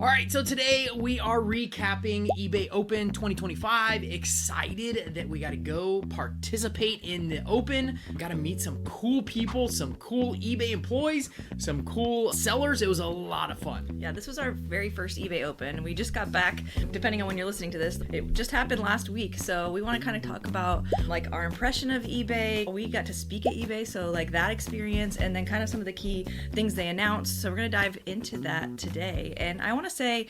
All right, so today we are recapping eBay Open 2025. Excited that we got to go participate in the Open. Got to meet some cool people, some cool eBay employees, some cool sellers. It was a lot of fun. Yeah, this was our very first eBay Open. We just got back, depending on when you're listening to this. It just happened last week, so we want to kind of talk about like our impression of eBay. We got to speak at eBay, so like that experience, and then kind of some of the key things they announced. So we're going to dive into that today. And I want to say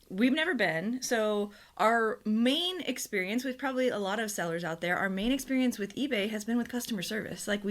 we've never been, so our main experience with probably a lot of sellers out there, our main experience with eBay has been with customer service. Like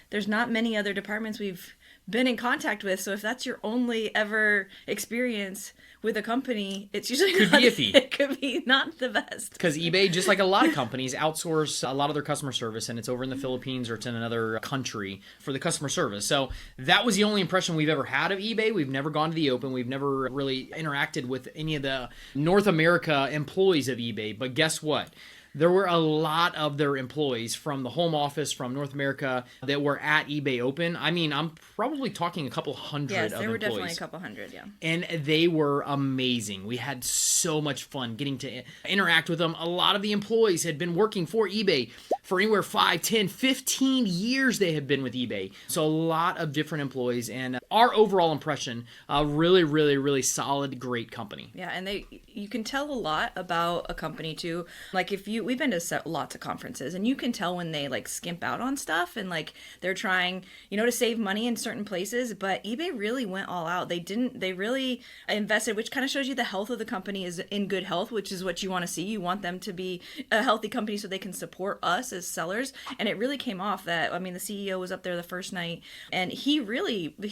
there's not many other departments we've been in contact with, so if that's your only ever experience with a company, it's usually could be iffy. It could be not the best. Because eBay, just like a lot of companies, outsource a lot of their customer service, and it's over in the Philippines or it's in another country for the customer service. So that was the only impression we've ever had of eBay. We've never gone to the Open. We've never really interacted with any of the North America employees of eBay. But guess what? There were a lot of their employees from the home office, from North America, that were at eBay Open. I mean, I'm probably talking a couple hundred of employees. Yes, there were definitely a couple hundred, yeah. And they were amazing. We had so much fun getting to interact with them. A lot of the employees had been working for eBay for anywhere 5, 10, 15 years they had been with eBay. So a lot of different employees. And our overall impression, really, really, really solid, great company. Yeah, and you can tell a lot about a company too. Like we've been to lots of conferences, and you can tell when they like skimp out on stuff and like they're trying, to save money in certain places. But eBay really went all out. They really invested, which kind of shows you the health of the company is in good health, which is what you want to see. You want them to be a healthy company so they can support us as sellers. And it really came off that, I mean, the CEO was up there the first night, and he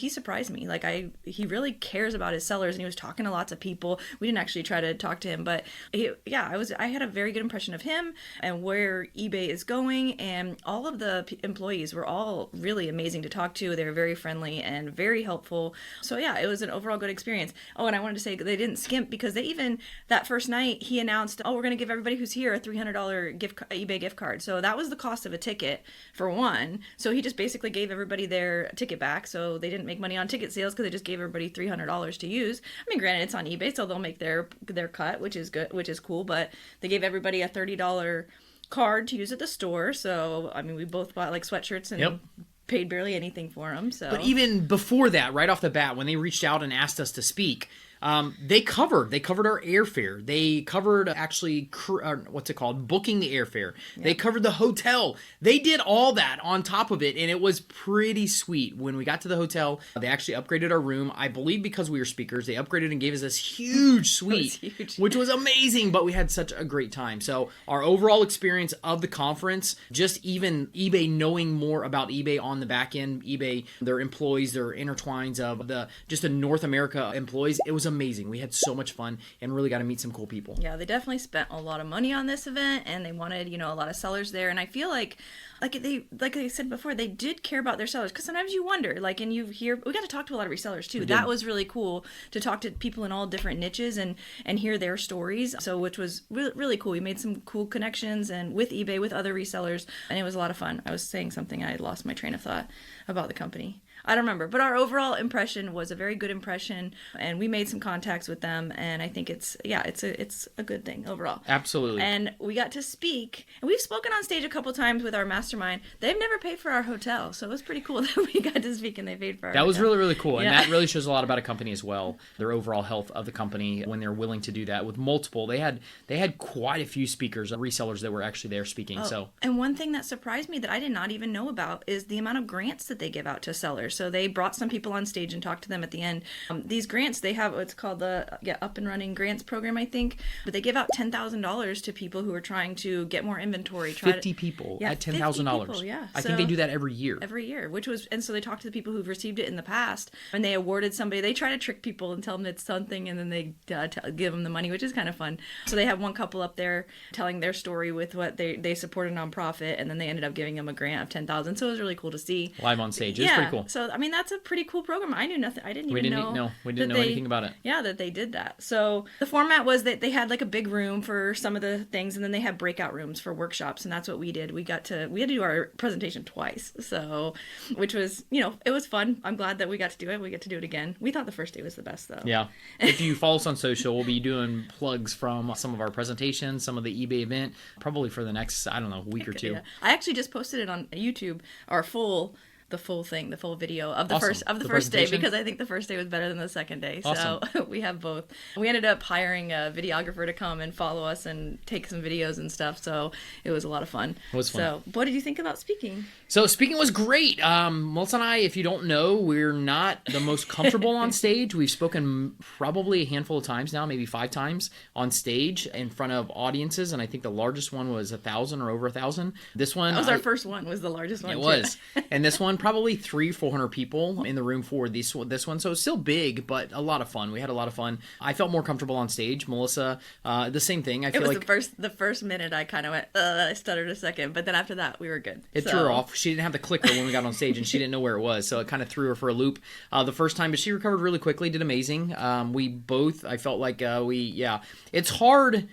surprised me. Like he really cares about his sellers, and he was talking to lots of people. We didn't actually try to talk to him, but I had a very good impression of him and where eBay is going, and all of the employees were all really amazing to talk to. They were very friendly and very helpful. So yeah, it was an overall good experience. Oh, and I wanted to say they didn't skimp, because they even that first night he announced, we're going to give everybody who's here a $300 eBay gift card. So that was the cost of a ticket for one. So he just basically gave everybody their ticket back. So they didn't make money on ticket sales because they just gave everybody $300 to use. I mean, granted, it's on eBay, so they'll make their cut, which is good, which is cool. But they gave everybody a $30 card to use at the store. So I mean, we both bought like sweatshirts and paid barely anything for them. So, but even before that, right off the bat, when they reached out and asked us to speak, they covered our airfare. They covered actually, booking the airfare. Yep. They covered the hotel. They did all that on top of it, and it was pretty sweet. When we got to the hotel, they actually upgraded our room. I believe because we were speakers, they upgraded and gave us this huge suite, which was amazing, but we had such a great time. So our overall experience of the conference, just even eBay knowing more about eBay on the back end, eBay, their employees, their intertwines of the North America employees, it was amazing. We had so much fun and really got to meet some cool people. Yeah, they definitely spent a lot of money on this event, and they wanted, a lot of sellers there. And I feel like I said before, they did care about their sellers, because sometimes you wonder, and we got to talk to a lot of resellers too. That was really cool to talk to people in all different niches and hear their stories. So, which was really cool. We made some cool connections and with eBay, with other resellers, and it was a lot of fun. I was saying something, I lost my train of thought about the company. I don't remember, but our overall impression was a very good impression, and we made some contacts with them, and I think it's a good thing overall. Absolutely. And we got to speak, and we've spoken on stage a couple times with our mastermind. They've never paid for our hotel, so it was pretty cool that we got to speak and they paid for our hotel. That was really, really cool, and that really shows a lot about a company as well, their overall health of the company when they're willing to do that with multiple. They had quite a few speakers, resellers that were actually there speaking. And one thing that surprised me that I did not even know about is the amount of grants that they give out to sellers. So they brought some people on stage and talked to them at the end. These grants, they have what's called the Up and Running Grants Program, I think. But they give out $10,000 to people who are trying to get more inventory. 50 people at $10,000. Yeah. I think they do that every year. And so they talked to the people who've received it in the past, and they awarded somebody. They try to trick people and tell them it's something, and then they give them the money, which is kind of fun. So they have one couple up there telling their story with what they support a nonprofit, and then they ended up giving them a grant of $10,000. So it was really cool to see live on stage. It's pretty cool. So So, I mean, that's a pretty cool program. I knew nothing. I didn't even know. No, we didn't know anything about it. Yeah, that they did that. So the format was that they had like a big room for some of the things, and then they had breakout rooms for workshops, and that's what we did. We had to do our presentation twice. So, which was, it was fun. I'm glad that we got to do it. We get to do it again. We thought the first day was the best, though. Yeah. If you follow us on social, we'll be doing plugs from some of our presentations, some of the eBay event, probably for the next, I don't know, week or two. Yeah. I actually just posted it on YouTube, the full video of the first day, because I think the first day was better than the second day. Awesome. So we have both. We ended up hiring a videographer to come and follow us and take some videos and stuff. So it was a lot of fun. It was fun. So what did you think about speaking? So speaking was great. Melissa and I, if you don't know, we're not the most comfortable on stage. We've spoken probably a handful of times now, maybe 5 times on stage in front of audiences, and I think the largest one was 1,000 or over 1,000. This one, that was our first one. Was the largest one. It was, and this one probably 300-400 people in the room for this one. So it's still big, but a lot of fun. We had a lot of fun. I felt more comfortable on stage. Melissa, the same thing. I feel like the first minute I kind of went, I stuttered a second, but then after that we were good. It threw her off. She didn't have the clicker when we got on stage, and she didn't know where it was, so it kind of threw her for a loop the first time. But she recovered really quickly, did amazing. I felt like it's hard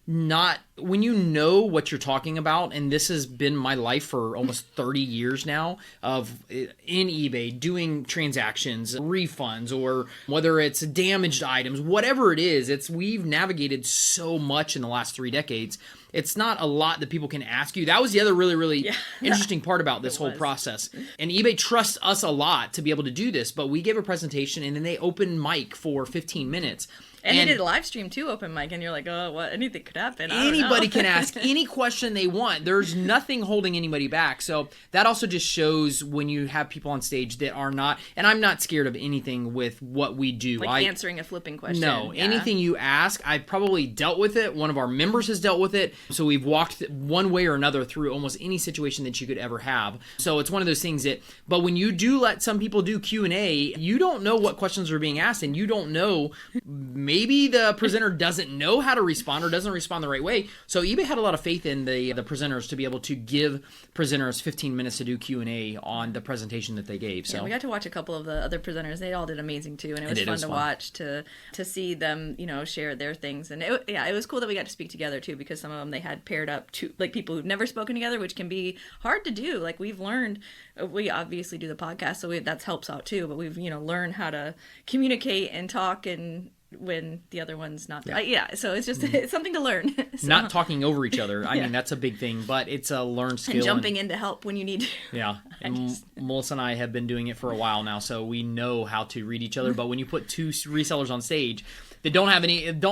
not when you know what you're talking about, and this has been my life for almost 30 years now of in eBay doing transactions, refunds, or whether it's damaged items, whatever it is, we've navigated so much in the last 3 decades. It's not a lot that people can ask you. That was the other really interesting part about this whole process. And eBay trusts us a lot to be able to do this, but we gave a presentation and then they opened mic for 15 minutes. And they did a live stream too, open mic, and you're like, oh, what? Anything could happen. Anybody can ask any question they want. There's nothing holding anybody back. So that also just shows when you have people on stage that are not, and I'm not scared of anything with what we do. Like answering a flipping question. No, anything you ask, I've probably dealt with it. One of our members has dealt with it. So we've walked one way or another through almost any situation that you could ever have. So it's one of those things but when you do let some people do Q&A, you don't know what questions are being asked, and you don't know, maybe the presenter doesn't know how to respond or doesn't respond the right way. So eBay had a lot of faith in the presenters to be able to give presenters 15 minutes to do Q&A on the presentation that they gave. So we got to watch a couple of the other presenters. They all did amazing too, and it was fun to watch, to see them, share their things. And it was cool that we got to speak together too, because some of them they had paired up to like people who've never spoken together, which can be hard to do. Like we've learned, we obviously do the podcast, so that helps out too. But we've learned how to communicate and talk and when the other one's not so it's just it's something to learn. So. Not talking over each other. I mean, that's a big thing, but it's a learned skill. And jumping in to help when you need to. Yeah. And Melissa and I have been doing it for a while now, so we know how to read each other. But when you put 2 resellers on stage that don't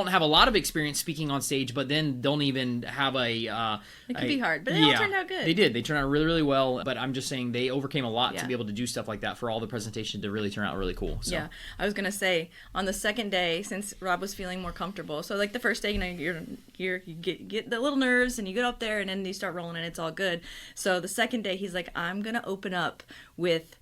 have a lot of experience speaking on stage, but then don't even have it can be hard, but they all turned out good. They did. They turned out really, really well. But I'm just saying they overcame a lot to be able to do stuff like that for all the presentation to really turn out really cool. So. Yeah, I was gonna say on the second day, since Rob was feeling more comfortable, so like the first day, you get the little nerves and you get up there and then you start rolling and it's all good. So the second day, he's like, I'm gonna open up with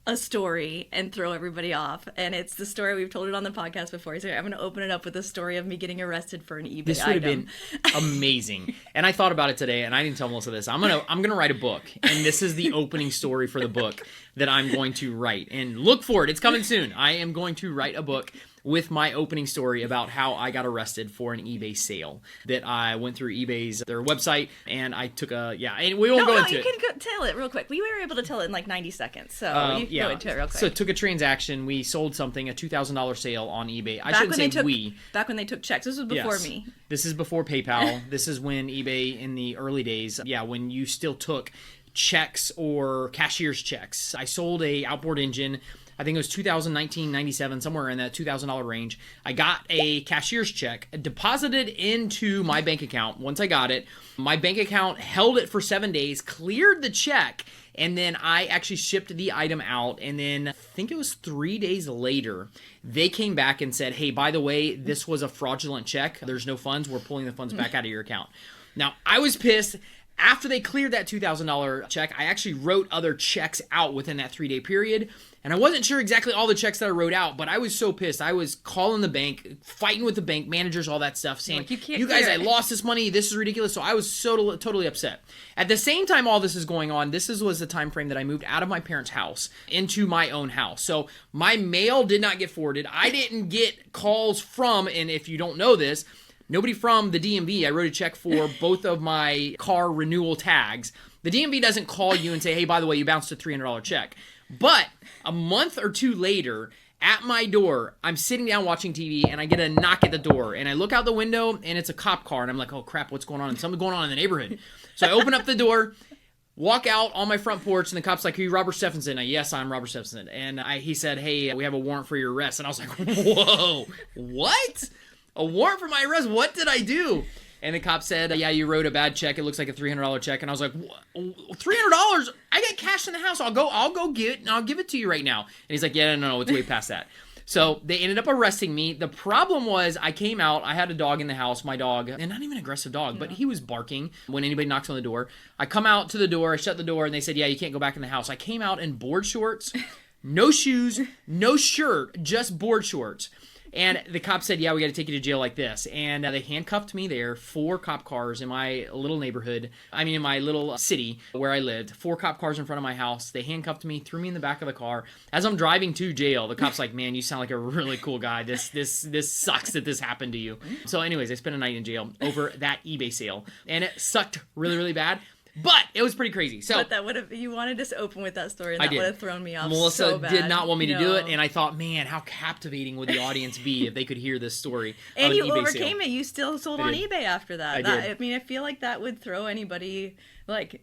a story and throw everybody off, and it's the story we've told it on the podcast before. He's like, I'm going to open it up with a story of me getting arrested for an eBay This would have been amazing. And I thought about it today, and I didn't tell Melissa this. I'm gonna write a book, and this is the opening story for the book that I'm going to write. And look for it; it's coming soon. I am going to write a book with my opening story about how I got arrested for an eBay sale. That I went through their website, and I took and we won't go into it. You can tell it real quick. We were able to tell it in like 90 seconds, so you can go into it real quick. So took a transaction. We sold something, a $2,000 sale on eBay. Back when they took checks. This was before me. This is before PayPal. This is when eBay in the early days, when you still took checks or cashier's checks. I sold a outboard engine. I think it was 2019, 97, somewhere in that $2,000 range. I got a cashier's check, deposited into my bank account. Once I got it, my bank account held it for 7 days, cleared the check, and then I actually shipped the item out. And then I think it was 3 days later, they came back and said, hey, by the way, this was a fraudulent check. There's no funds. We're pulling the funds back out of your account. Now, I was pissed. After they cleared that $2,000 check, I actually wrote other checks out within that 3-day period. And I wasn't sure exactly all the checks that I wrote out, but I was so pissed. I was calling the bank, fighting with the bank managers, all that stuff, saying, like, you guys, I lost this money. This is ridiculous. So I was so totally upset. At the same time all this is going on, was the time frame that I moved out of my parents' house into my own house. So my mail did not get forwarded. I didn't get calls from, and if you don't know this, nobody from the DMV. I wrote a check for both of my car renewal tags. The DMV doesn't call you and say, hey, by the way, you bounced a $300 check. But a month or two later, at my door, I'm sitting down watching TV, and I get a knock at the door. And I look out the window, and it's a cop car. And I'm like, oh, crap, what's going on? And something's going on in the neighborhood. So I open up the door, walk out on my front porch, and the cop's like, are you Robert Stephenson? Yes, I'm Robert Stephenson. And he said, hey, we have a warrant for your arrest. And I was like, whoa, what? A warrant for my arrest? What did I do? And the cop said, yeah, you wrote a bad check. It looks like a $300 check. And I was like, $300? I got cash in the house. I'll go get it, and I'll give it to you right now. And he's like, yeah, no, it's way past that. So they ended up arresting me. The problem was I came out. I had a dog in the house, my dog, and not even an aggressive dog, but he was barking when anybody knocks on the door. I come out to the door. I shut the door, and they said, yeah, you can't go back in the house. I came out in board shorts, no shoes, no shirt, just board shorts. And the cop said, yeah, we got to take you to jail like this. And they handcuffed me there, 4 cop cars in my little neighborhood. In my little city where I lived. 4 cop cars in front of my house. They handcuffed me, threw me in the back of the car. As I'm driving to jail, the cop's like, man, you sound like a really cool guy. This sucks that this happened to you. So anyways, I spent a night in jail over that eBay sale. And it sucked really, really bad. But it was pretty crazy. So, but that would have, you wanted to open with that story, and that would have thrown me off. Melissa so bad. did not want me to do it, and I thought, man, how captivating would the audience be if they could hear this story? And you eBay overcame sale. it. You still sold on eBay after that. I did. I feel like that would throw anybody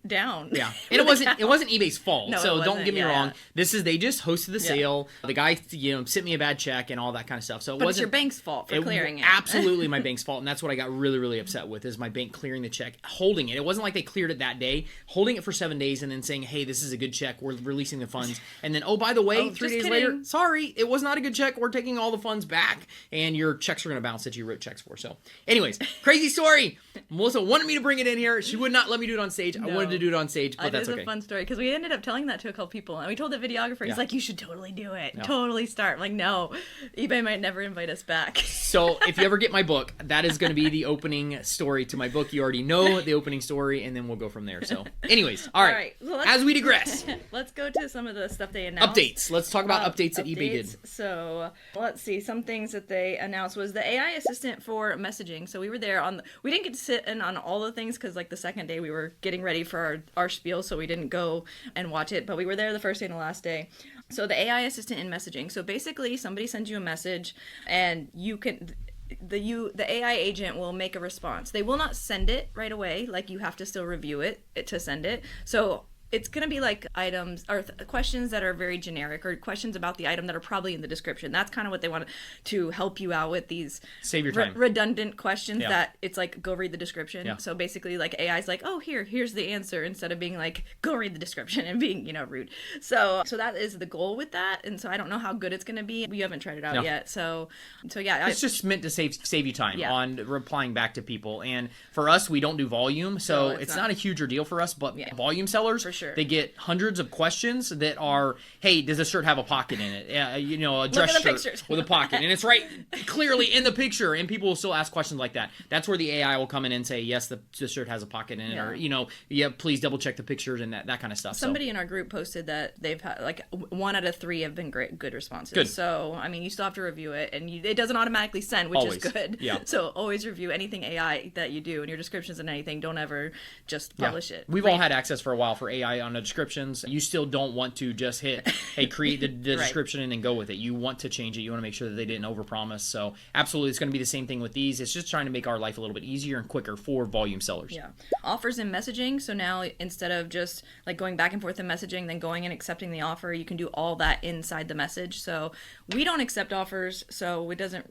down. Yeah, and it wasn't eBay's fault. No, so don't get me wrong. Yeah. They just hosted the sale. The guy sent me a bad check and all that kind of stuff. So it but wasn't it's your bank's fault for clearing it. Absolutely my bank's fault, and that's what I got really, really upset with, is my bank clearing the check, holding it. It wasn't like they cleared it that day, holding it for 7 days, and then saying, hey, this is a good check, we're releasing the funds, and then, oh, by the way, 3 days later, sorry, it was not a good check, we're taking all the funds back, and your checks are going to bounce that you wrote checks for. So anyways, crazy story. Melissa wanted me to bring it in here. She would not let me do it on stage. I wanted to do it on stage, but that's okay. It is a fun story, because we ended up telling that to a couple people, and we told the videographer, he's like, you should totally do it. No. Totally start. I'm like, no, eBay might never invite us back. So if you ever get my book, that is going to be the opening story to my book. You already know the opening story, and then we'll go from there. So anyways, all right. Well, as we digress, let's go to some of the stuff they announced. Updates. Let's talk about updates that eBay did. So let's see. Some things that they announced was the AI assistant for messaging. So we were there we didn't get to sit in on all the things, because the second day we were getting ready for our spiel, so we didn't go and watch it, but we were there the first day and the last day. So the AI assistant in messaging. So basically somebody sends you a message, and the AI agent will make a response. They will not send it right away. You have to still review it to send it. So it's going to be items or questions that are very generic, or questions about the item that are probably in the description. That's kind of what they want to help you out with, these save your time redundant questions that it's go read the description. Yeah. So basically AI's oh, here's the answer, instead of being go read the description and being, rude. So that is the goal with that. And so I don't know how good it's going to be. We haven't tried it out yet. So yeah. It's just meant to save you time on replying back to people. And for us, we don't do volume. So it's not a huge deal for us, but volume sellers, for sure, they get hundreds of questions that are, hey, does this shirt have a pocket in it? A dress shirt with a pocket, and it's right clearly in the picture, and people will still ask questions like that. That's where the AI will come in and say, yes, the shirt has a pocket in it, or please double check the pictures and that kind of stuff. Somebody in our group posted that they've had 1 out of 3 have been good responses. Good. So you still have to review it, and it doesn't automatically send, which is good. Yeah. So always review anything AI that you do, and your descriptions and anything. Don't ever just publish it. We've all had access for a while for AI on the descriptions. You still don't want to just hit, hey, create the description and then go with it. You want to change it. You want to make sure that they didn't overpromise. So absolutely, it's going to be the same thing with these. It's just trying to make our life a little bit easier and quicker for volume sellers. Yeah. Offers in messaging. So now instead of just going back and forth in messaging, then going and accepting the offer, you can do all that inside the message. So we don't accept offers, so it doesn't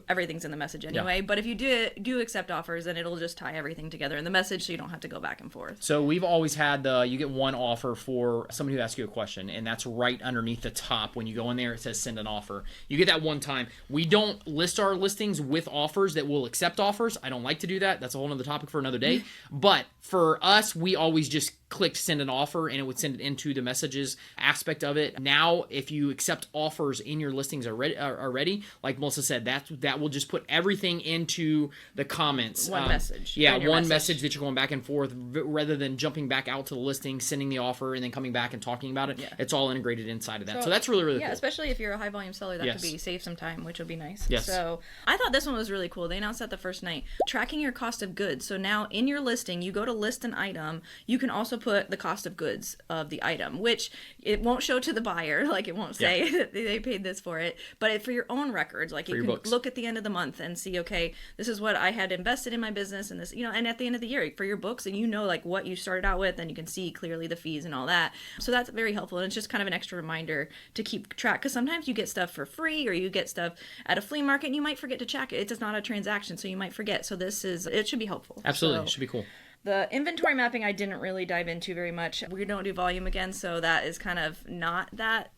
everything's in the message anyway. Yeah. But if you do accept offers, then it'll just tie everything together in the message, so you don't have to go back and forth. So we've always had you get one offer for somebody who asks you a question, and that's right underneath the top. When you go in there, it says send an offer. You get that one time. We don't list our listings with offers that will accept offers. I don't like to do that. That's a whole other topic for another day. But for us, we always just clicked send an offer, and it would send it into the messages aspect of it. Now, if you accept offers in your listings already, like Melissa said, that will just put everything into the comments. One message. Yeah, one message that you're going back and forth, rather than jumping back out to the listing, sending the offer, and then coming back and talking about it. Yeah. It's all integrated inside of that. So that's really, really cool. Yeah, especially if you're a high volume seller, that could be save some time, which would be nice. Yes. So I thought this one was really cool. They announced that the first night. Tracking your cost of goods. So now in your listing, you go to list an item, you can also put the cost of goods of the item, which it won't show to the buyer, like it won't say that they paid this for it, but for your own records, like you can look at the end of the month and see, okay, this is what I had invested in my business, and this, and at the end of the year for your books, and like what you started out with, and you can see clearly the fees and all that. So that's very helpful, and it's just kind of an extra reminder to keep track, because sometimes you get stuff for free, or you get stuff at a flea market and you might forget to check it. It's not a transaction, so you might forget. So it should be helpful. Absolutely. It should be cool. The inventory mapping I didn't really dive into very much. We don't do volume again, so that is kind of not that.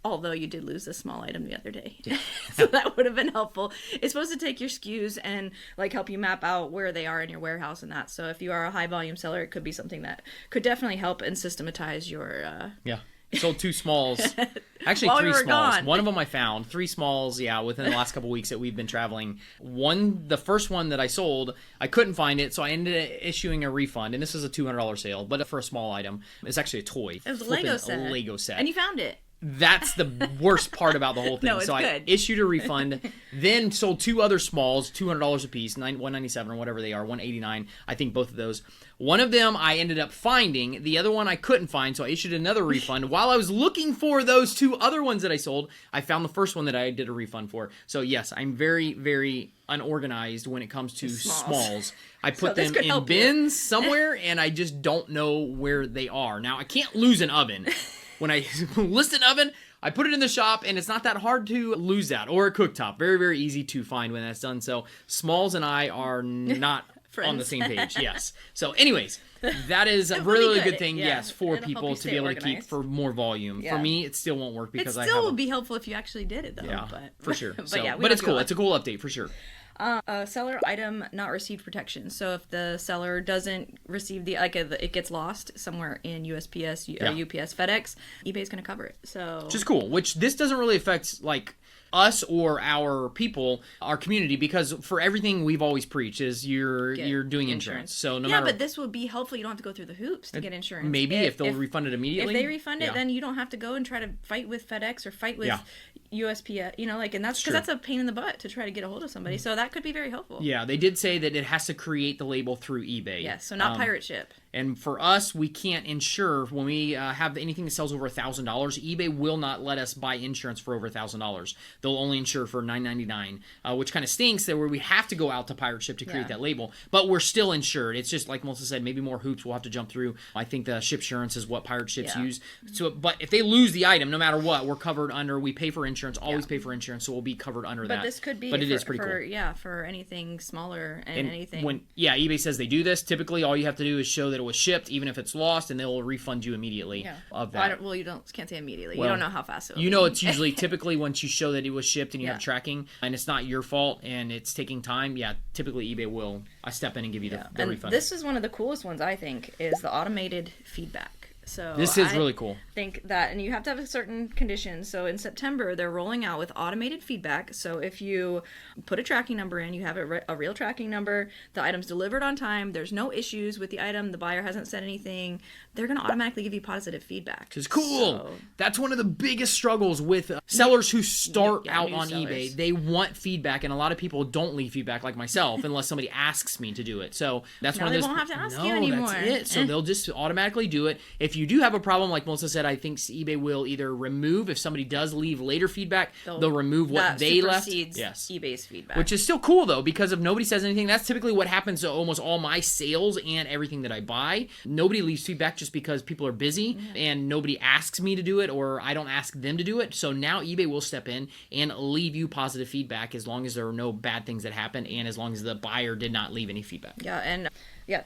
Although you did lose a small item the other day. Yeah. So that would have been helpful. It's supposed to take your SKUs and like help you map out where they are in your warehouse and that. So if you are a high volume seller, it could be something that could definitely help and systematize your... Sold 2 smalls. Actually, 3 smalls. Gone. One of them I found. 3 smalls, within the last couple weeks that we've been traveling. The first one that I sold, I couldn't find it, so I ended up issuing a refund. And this is a $200 sale, but for a small item. It's actually a toy. It was a Lego set. And you found it. That's the worst part about the whole thing. No, it's good. I issued a refund, then sold 2 other smalls, $200 a piece, $197 or whatever they are, $189. I think both of those. One of them I ended up finding. The other one I couldn't find, so I issued another refund. While I was looking for those 2 other ones that I sold, I found the first one that I did a refund for. So yes, I'm very, very unorganized when it comes to smalls. I put them in bins somewhere, and I just don't know where they are. Now, I can't lose an oven. When I list an oven, I put it in the shop, and it's not that hard to lose that. Or a cooktop. Very, very easy to find when that's done. So Smalls and I are not on the same page. Yes. So anyways, that is a really good thing, for people to be able to keep for more volume. Yeah. For me, it still won't work because it still would be helpful if you actually did it, though. Yeah, for sure. But it's cool. It's a cool update, for sure. Seller item not received protection. So if the seller doesn't receive it gets lost somewhere in USPS, UPS, FedEx, eBay's going to cover it. So which is cool. Which this doesn't really affect us or our people, our community, because for everything we've always preached is you're doing insurance. So no matter. Yeah, but this would be helpful. You don't have to go through the hoops to get insurance. Maybe if they'll refund it immediately. If they refund it, then you don't have to go and try to fight with FedEx or fight with USPS. And that's because that's a pain in the butt to try to get a hold of somebody. So that could be very helpful. Yeah, they did say that it has to create the label through eBay. Yes, so not pirate ship. And for us, we can't insure when we have anything that sells over $1,000. eBay will not let us buy insurance for over $1,000. They'll only insure for $9.99, which kind of stinks. That where we have to go out to pirate ship to create that label, but we're still insured. It's just like Melissa said, maybe more hoops we'll have to jump through. I think the ship insurance is what pirate ships use. So, but if they lose the item, no matter what, we're covered under. We pay for insurance, always pay for insurance, so we'll be covered under that. But this could be, it is pretty cool. Yeah, for anything smaller and anything. When eBay says they do this, typically all you have to do is show that it was shipped, even if it's lost, and they'll refund you immediately of that. You can't say immediately. You don't know how fast it'll be. It's usually typically once you show that it was shipped and you have tracking, and it's not your fault and it's taking time, typically eBay will step in and give you the refund. This is one of the coolest ones, I think, is the automated feedback. So this is really cool. Think that, and you have to have a certain condition. So in September, they're rolling out with automated feedback. So if you put a tracking number in, you have a real tracking number, the item's delivered on time, there's no issues with the item, the buyer hasn't said anything, they're going to automatically give you positive feedback. Which is cool. So, that's one of the biggest struggles with sellers who start out on eBay. They want feedback, and a lot of people don't leave feedback, like myself, unless somebody asks me to do it. So that's one of those. They won't have to ask you anymore. That's it. So they'll just automatically do it. If you do have a problem, like Melissa said, I think eBay will either remove, if somebody does leave later feedback, they'll remove what they left. Yes. eBay's feedback. Which is still cool, though, because if nobody says anything, that's typically what happens to almost all my sales and everything that I buy. Nobody leaves feedback just because people are busy and nobody asks me to do it, or I don't ask them to do it. So now eBay will step in and leave you positive feedback as long as there are no bad things that happen and as long as the buyer did not leave any feedback. Yeah, and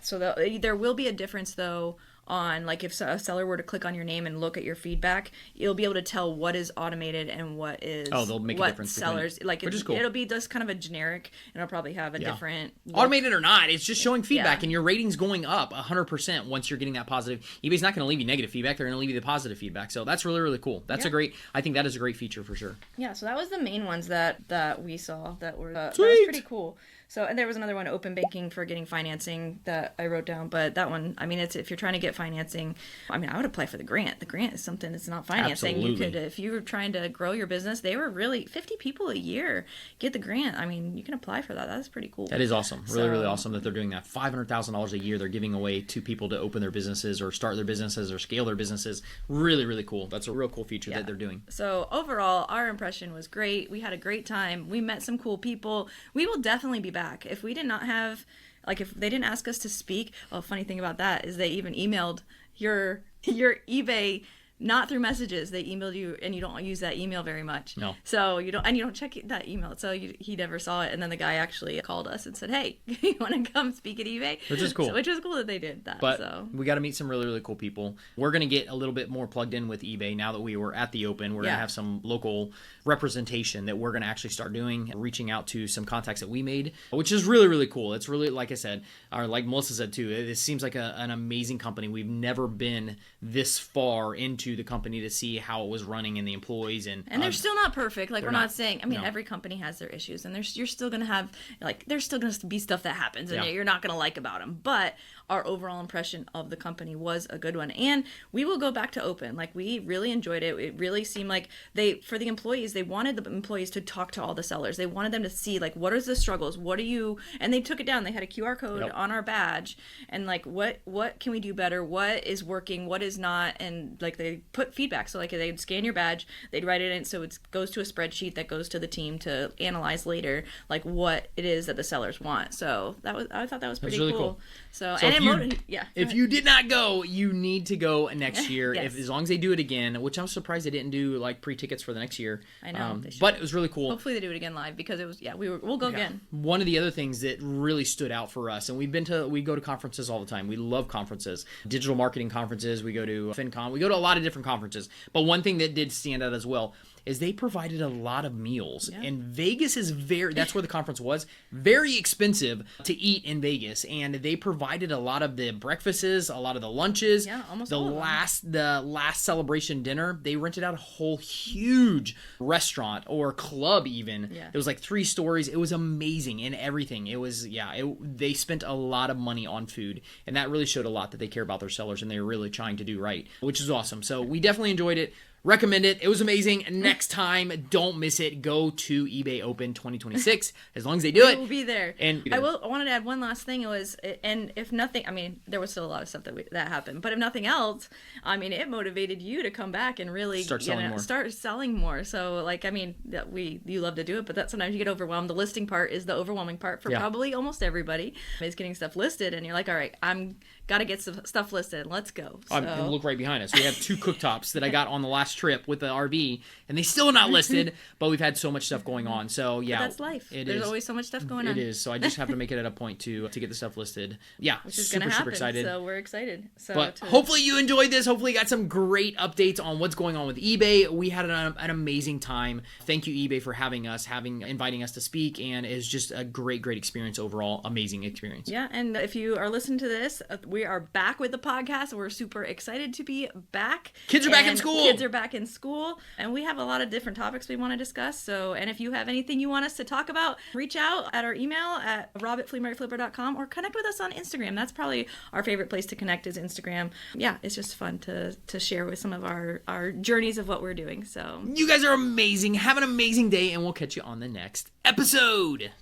so there will be a difference, though, on, like, if a seller were to click on your name and look at your feedback, you'll be able to tell what is automated and what is they'll make a difference sellers like. Which is cool. It'll be just kind of a generic, and it'll probably have a different look. Automated or not, it's just showing feedback, and your rating's going up 100% once you're getting that positive. eBay's not going to leave you negative feedback; they're going to leave you the positive feedback. So that's really, really cool. That's I think that is a great feature for sure. Yeah, so that was the main ones that we saw that were that was pretty cool. So, and there was another one, open banking for getting financing, that I wrote down. But that one, I mean, it's if you're trying to get financing, I mean, I would apply for the grant. The grant is something that's not financing. Absolutely. You could, if you were trying to grow your business, they were really 50 people a year get the grant. I mean, you can apply for that. That's pretty cool. That is awesome. Really, really awesome that they're doing that. $500,000 a year they're giving away to people to open their businesses or start their businesses or scale their businesses. Really, really cool. That's a real cool feature that they're doing. So overall, our impression was great. We had a great time. We met some cool people. We will definitely be back. If we did not have, like, if they didn't ask us to speak, well, funny thing about that is they even emailed your eBay, not through messages. They emailed you, and you don't use that email very much. No. So you don't check that email. So he never saw it. And then the guy actually called us and said, "Hey, you want to come speak at eBay?" Which is cool. So, which was cool that they did that. But we got to meet some really, really cool people. We're going to get a little bit more plugged in with eBay now that we were at the Open. We're going to have some local representation that we're going to actually start doing, reaching out to some contacts that we made, which is really, really cool. It's really, like I said, or like Melissa said too, it seems like an amazing company. We've never been this far into the company to see how it was running and the employees. And they're still not perfect. Like, we're not saying, I mean, no. Every company has their issues, and you're still going to have, like, there's still going to be stuff that happens and you're not going to like about them. But our overall impression of the company was a good one. And we will go back to Open. Like, we really enjoyed it. It really seemed like for the employees, they wanted the employees to talk to all the sellers. They wanted them to see, like, what are the struggles? What are you, and they took it down. They had a QR code on our badge, and like, what can we do better? What is working? What is not? And like, they put feedback. So like, they'd scan your badge, they'd write it in, so it goes to a spreadsheet that goes to the team to analyze later, like, what it is that the sellers want. So I thought that was pretty really cool. So and if you did not go, you need to go next year. Yes. As long as they do it again, which I'm surprised they didn't do like pre-tickets for the next year. I know, but it was really cool. Hopefully they do it again live, because it was we'll go again. One of the other things that really stood out for us, and we go to conferences all the time. We love conferences, digital marketing conferences. We go to FinCon. We go to a lot of different conferences. But one thing that did stand out as well is they provided a lot of meals. Yeah. And Vegas is that's where the conference was, very expensive to eat in Vegas. And they provided a lot of the breakfasts, a lot of the lunches. Yeah, almost the all of last the last celebration dinner, they rented out a whole huge restaurant or club even. Yeah. It was like 3 stories. It was amazing and everything. It was they spent a lot of money on food, and that really showed a lot that they care about their sellers and they're really trying to do right, which is awesome. So we definitely enjoyed it. Recommend it. It was amazing. Next time, don't miss it. Go to eBay Open 2026. As long as they do it, we'll be there. And I wanted to add one last thing. And if nothing, I mean, there was still a lot of stuff that happened. But if nothing else, I mean, it motivated you to come back and really start selling more. So, like, I mean, you love to do it, but sometimes you get overwhelmed. The listing part is the overwhelming part for probably almost everybody. Is getting stuff listed, and you're like, all right, I'm got to get some stuff listed. Let's go. So. Look right behind us. We have 2 cooktops that I got on the last trip with the RV, and they still are not listed, but we've had so much stuff going on. So yeah, but that's life. There's always so much stuff going on. It is. So I just have to make it at a point to get the stuff listed. Yeah, which is going to happen. Super excited. So we're excited. Hopefully you enjoyed this. Hopefully you got some great updates on what's going on with eBay. We had an amazing time. Thank you, eBay, for inviting us to speak, and it's just a great experience overall. Amazing experience. Yeah, and if you are listening to this, we are back with the podcast. We're super excited to be back. Kids are back in school. Kids are back in school, and we have a lot of different topics we want to discuss. So, and if you have anything you want us to talk about, reach out at our email at rob@fleamarketflipper.com or connect with us on Instagram. That's probably our favorite place to connect is Instagram. Yeah, it's just fun to share with some of our journeys of what we're doing. So, you guys are amazing. Have an amazing day, and we'll catch you on the next episode.